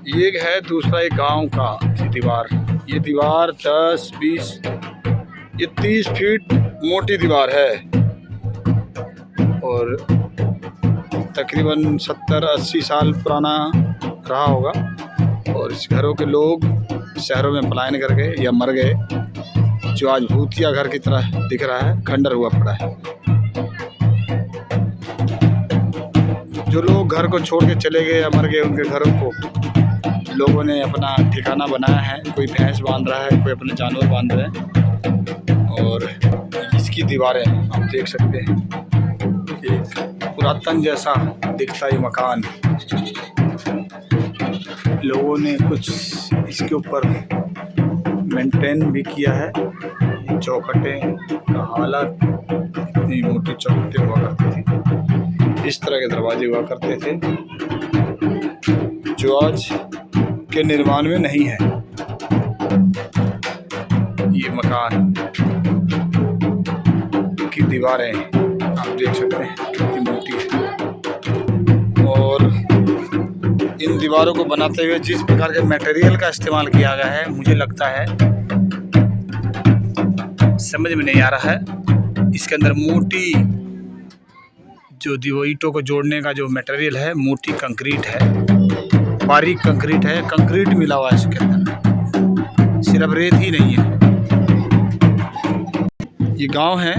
ये है दूसरा एक गांव का दीवार। ये दीवार 10-20 ये 30 फीट मोटी दीवार है और तकरीबन 70-80 साल पुराना रहा होगा। और इस घरों के लोग शहरों में पलायन कर गए या मर गए, जो आज भूतिया घर की तरह दिख रहा है, खंडर हुआ पड़ा है। जो लोग घर को छोड़ के चले गए या मर गए, उनके घरों को लोगों ने अपना ठिकाना बनाया है। कोई भैंस बांध रहा है, कोई अपने जानवर बांध रहे हैं। और इसकी दीवारें आप देख सकते हैं, एक पुरातन जैसा दिखता है मकान। लोगों ने कुछ इसके ऊपर मेंटेन भी किया है। चौखटें का हालत, इतनी मोटी चौखटें हुआ करती थी, इस तरह के दरवाजे हुआ करते थे, जो आज के निर्माण में नहीं है। ये मकान की दीवारें आप देख सकते हैं कितनी मोटी है। और इन दीवारों को बनाते हुए जिस प्रकार के मटेरियल का इस्तेमाल किया गया है, मुझे लगता है समझ में नहीं आ रहा है। इसके अंदर मोटी जो ईंटों को जोड़ने का जो मटेरियल है, मोटी कंक्रीट है, बारीक कंक्रीट है, कंक्रीट मिला हुआ है इसके अंदर, सिर्फ रेत ही नहीं है। ये गांव है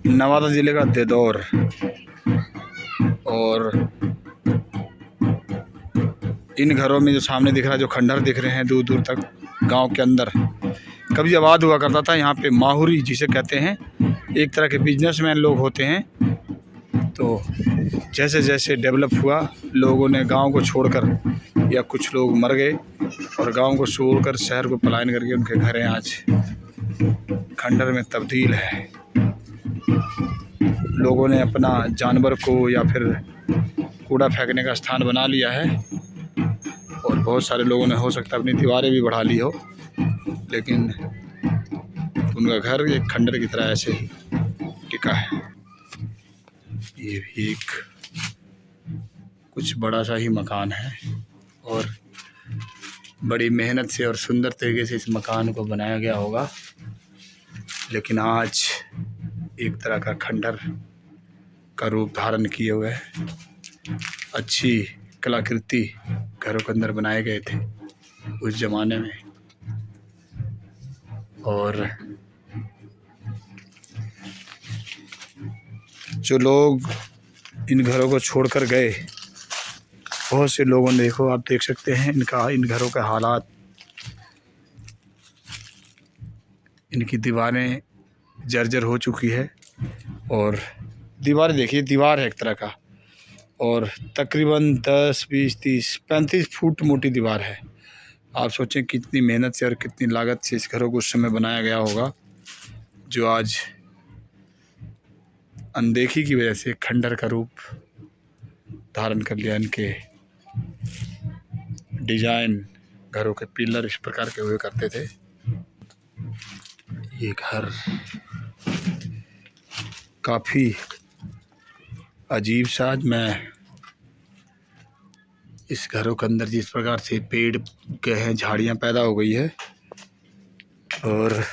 नवादा जिले का देदौर। और इन घरों में जो सामने दिख रहा है, जो खंडर दिख रहे हैं दूर दूर तक गांव के अंदर, कभी आबाद हुआ करता था। यहाँ पे माहुरी जिसे कहते हैं, एक तरह के बिजनेसमैन लोग होते हैं। तो जैसे जैसे डेवलप हुआ, लोगों ने गांव को छोड़कर, या कुछ लोग मर गए और गांव को छोड़कर शहर को पलायन करके उनके घरें आज खंडर में तब्दील है। लोगों ने अपना जानवर को या फिर कूड़ा फेंकने का स्थान बना लिया है। और बहुत सारे लोगों ने हो सकता है अपनी दीवारें भी बढ़ा ली हो, लेकिन उनका घर एक खंडर की तरह ऐसे ही टिका है। ये भी एक कुछ बड़ा सा ही मकान है और बड़ी मेहनत से और सुंदर तरीके से इस मकान को बनाया गया होगा, लेकिन आज एक तरह का खंडर का रूप धारण किए हुए है। अच्छी कलाकृति घरों के अंदर बनाए गए थे उस जमाने में। और जो लोग इन घरों को छोड़कर गए, बहुत से लोगों ने, देखो आप देख सकते हैं इन घरों के हालात। इनकी दीवारें जर्जर हो चुकी है और दीवारें देखिए, दीवार है एक तरह का, और तकरीबन 10, 20, 30, 35 फुट मोटी दीवार है। आप सोचें कितनी मेहनत से और कितनी लागत से इस घरों को उस समय बनाया गया होगा, जो आज अनदेखी की वजह से खंडर का रूप धारण कर लिया। इनके डिजाइन, घरों के पिलर इस प्रकार के हुए करते थे। ये घर काफ़ी अजीब सा, आज मैं इस घरों के अंदर जिस प्रकार से पेड़ के हैं, झाड़ियाँ पैदा हो गई है, और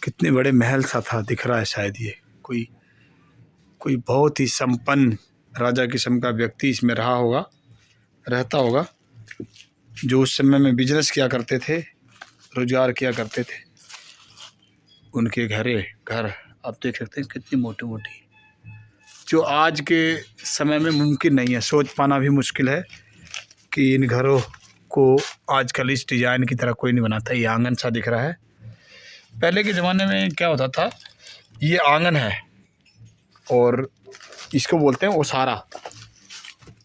कितने बड़े महल सा था दिख रहा है। शायद ये कोई बहुत ही संपन्न राजा किस्म का व्यक्ति इसमें रहता होगा, जो उस समय में बिजनेस किया करते थे, रोजगार किया करते थे। उनके घर आप देख सकते हैं कितनी मोटी मोटी, जो आज के समय में मुमकिन नहीं है, सोच पाना भी मुश्किल है कि इन घरों को आजकल इस डिज़ाइन की तरह कोई नहीं बनाता। ये आंगन सा दिख रहा है। पहले के ज़माने में क्या होता था, ये आंगन है और इसको बोलते हैं ओसारा।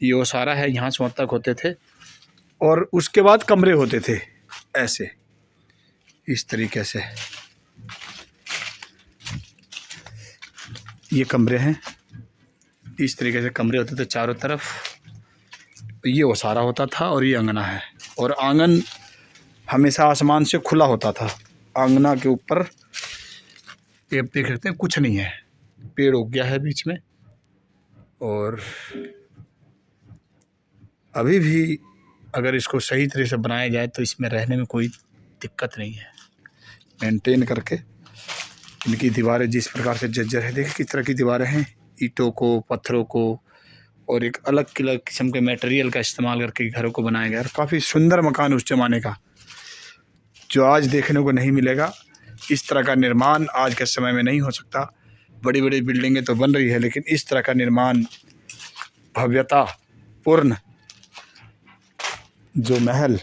ये ओसारा है, यहाँ से वहाँ तक होते थे, और उसके बाद कमरे होते थे ऐसे, इस तरीके से। ये कमरे हैं, इस तरीके से कमरे होते थे चारों तरफ। ये ओसारा होता था और ये अंगना है। और आंगन हमेशा आसमान से खुला होता था। आंगना के ऊपर ये देख सकते हैं कुछ नहीं है, पेड़ उग गया है बीच में। और अभी भी अगर इसको सही तरह से बनाया जाए तो इसमें रहने में कोई दिक्कत नहीं है। मेंटेन करके इनकी दीवारें जिस प्रकार से जर्जर है, देखिए किस तरह की दीवारें हैं, ईंटों को, पत्थरों को और एक अलग किस्म के मटेरियल का इस्तेमाल करके घरों को बनाया गया। काफ़ी सुंदर मकान उस ज़माने का, जो आज देखने को नहीं मिलेगा। इस तरह का निर्माण आज के समय में नहीं हो सकता। बड़ी बड़ी बिल्डिंगें तो बन रही है, लेकिन इस तरह का निर्माण, भव्यता पूर्ण जो महल,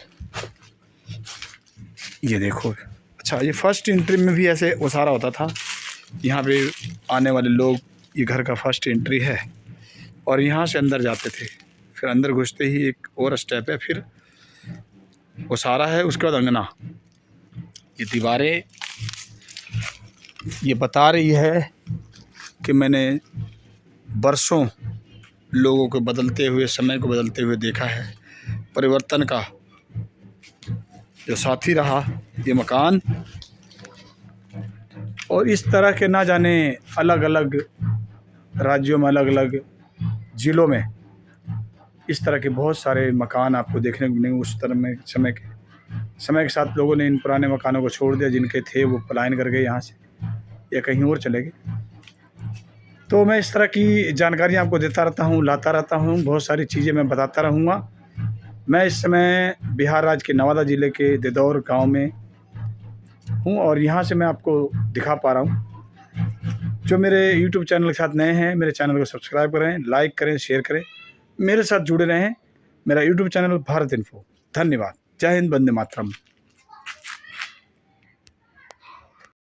ये देखो। अच्छा, ये फर्स्ट एंट्री में भी ऐसे ओसारा होता था। यहाँ पे आने वाले लोग, ये घर का फर्स्ट एंट्री है और यहाँ से अंदर जाते थे। फिर अंदर घुसते ही एक और स्टेप है, फिर ओसारा है, उसके बाद अंगना। ये दीवारें ये बता रही है कि मैंने बरसों लोगों को बदलते हुए, समय को बदलते हुए देखा है। परिवर्तन का जो साथी रहा ये मकान। और इस तरह के ना जाने अलग अलग राज्यों में, अलग अलग ज़िलों में इस तरह के बहुत सारे मकान आपको देखने को मिलेंगे। उस तरह में समय के साथ लोगों ने इन पुराने मकानों को छोड़ दिया, जिनके थे वो पलायन कर गए यहाँ से या कहीं और चले गए। तो मैं इस तरह की जानकारी आपको देता रहता हूँ, लाता रहता हूँ, बहुत सारी चीज़ें मैं बताता रहूँगा। मैं इस समय बिहार राज्य के नवादा ज़िले के देदौर गांव में हूँ और यहाँ से मैं आपको दिखा पा रहा हूँ। जो मेरे YouTube चैनल के साथ नए हैं, मेरे चैनल को सब्सक्राइब करें, लाइक करें, शेयर करें, मेरे साथ जुड़े रहें। मेरा YouTube चैनल भारत इन्फो। धन्यवाद। जय हिंद, वंदे मातरम।